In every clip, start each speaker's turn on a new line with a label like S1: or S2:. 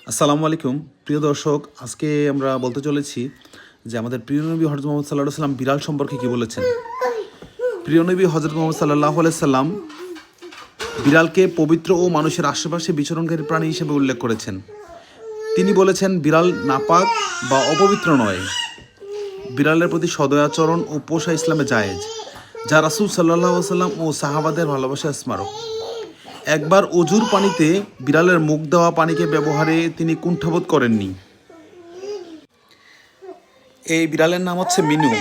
S1: আসসালামু আলাইকুম প্রিয় দর্শক, আজকে আমরা বলতে চলেছি যে আমাদের প্রিয় নবী হজরত মোহাম্মদ সাল্লাহ সাল্লাম বিড়াল সম্পর্কে কী বলেছেন। প্রিয় নবী হজরত মোহাম্মদ সাল্লাহ সাল্লাম বিড়ালকে পবিত্র ও মানুষের আশেপাশে বিচরণকারী প্রাণী হিসেবে উল্লেখ করেছেন। তিনি বলেছেন, বিড়াল নাপাক বা অপবিত্র নয়। বিড়ালের প্রতি সদয়াচরণ ও পোষা ইসলামে জায়েজ, যা রাসূল সাল্লাল্লাহু আলাইহি ওয়াসাল্লাম ও সাহাবাদের ভালোবাসার স্মারক। একবার অজুর পানিতে বিড়ালের মুখ দেওয়া পানিকে ব্যবহারে তিনি কুণ্ঠাবোধ করেননি। এই বিড়ালের নাম হচ্ছে মিনু।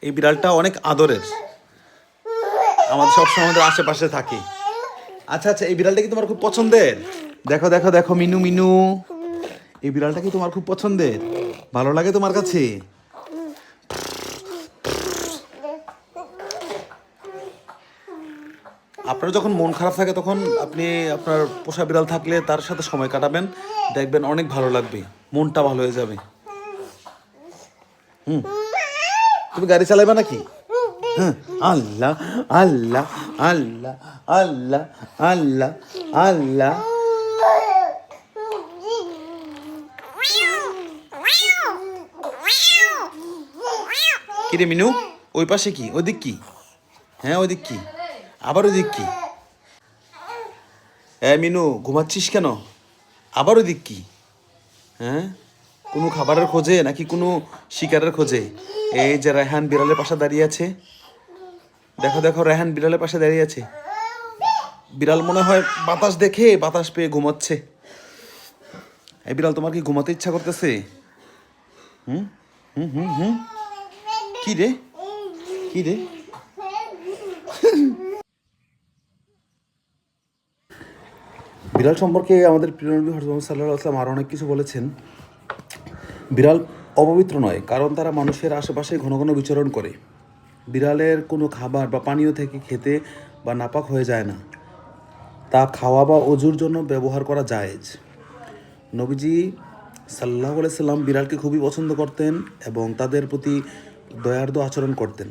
S1: এই বিড়ালটা অনেক আদরের, আমাদের সবসময় আমাদের আশেপাশে থাকে। আচ্ছা আচ্ছা, এই বিড়ালটা কি তোমার খুব পছন্দের? দেখো দেখো দেখো, মিনু মিনু, এই বিড়ালটা কি তোমার খুব পছন্দের? ভালো লাগে তোমার কাছে? আপনার যখন মন খারাপ থাকে তখন আপনি আপনার পোষা বিড়াল থাকলে তার সাথে সময় কাটাবেন, দেখবেন অনেক ভালো লাগবে, মনটা ভালো হয়ে যাবে। তুমি গাড়ি চালাবে নাকি? হ্যাঁ, আল্লাহ আল্লাহ আল্লাহ আল্লাহ আল্লাহ আল্লাহ। কিরে মিনু, ওই পাশে কি? ওদিক কি? হ্যাঁ ওদিক কি? আবার ওদিক কি? মিনু, ঘুমাচ্ছিস কেন? আবার ওদিক কি? হ্যাঁ, কোনো খাবারের খোঁজে নাকি কোনো শিকারের খোঁজে? এই যে রেহান বিড়ালের পাশে দাঁড়িয়ে আছে, দেখো দেখো, রেহান বিড়ালের পাশে দাঁড়িয়ে আছে। বিড়াল মনে হয় বাতাস দেখে বাতাস পেয়ে ঘুমাচ্ছে। এই বিড়াল, তোমার কি ঘুমাতে ইচ্ছা করতেছে? হুম হুম হুম হুম কি রে, কি রে? বিড়াল সম্পর্কে আমাদের প্রিয় নবী হযরত মুহাম্মদ সাল্লাল্লাহু আলাইহি ওয়াসাল্লাম আরও অনেক কিছু বলেছেন। বিড়াল অপবিত্র নয়, কারণ তারা মানুষের আশেপাশে ঘন ঘন বিচরণ করে। বিড়ালের কোনো খাবার বা পানীয় থেকে খেতে বা নাপাক হয়ে যায় না, তা খাওয়া বা অজুর জন্য ব্যবহার করা জায়েজ। নবীজি সাল্লাল্লাহু আলাইহি সাল্লাম বিড়ালকে খুবই পছন্দ করতেন এবং তাদের প্রতি দয়ার্দ আচরণ করতেন।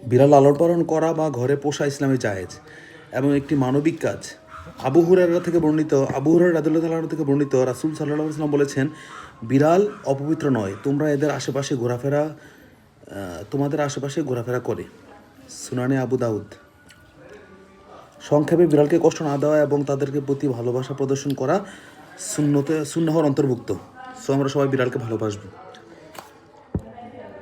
S1: বিড়াল লালন পালন করা বা ঘরে পোষা ইসলামে জায়েজ এবং একটি মানবিক কাজ। আবু হুরায়রা রাদিয়াল্লাহু তাআলা থেকে বর্ণিত, রাসূল সাল্লাল্লাহু আলাইহি ওয়াসাল্লাম বলেছেন, বিড়াল অপবিত্র নয়, তোমরা এদের আশেপাশে তোমাদের আশেপাশে ঘোরাফেরা করে। সুনানে আবু দাউদ। সংক্ষেপে, বিড়ালকে কষ্ট না দেওয়া এবং তাদেরকে প্রতি ভালোবাসা প্রদর্শন করা সুন্নহর অন্তর্ভুক্ত। সো আমরা সবাই বিড়ালকে ভালোবাসবো।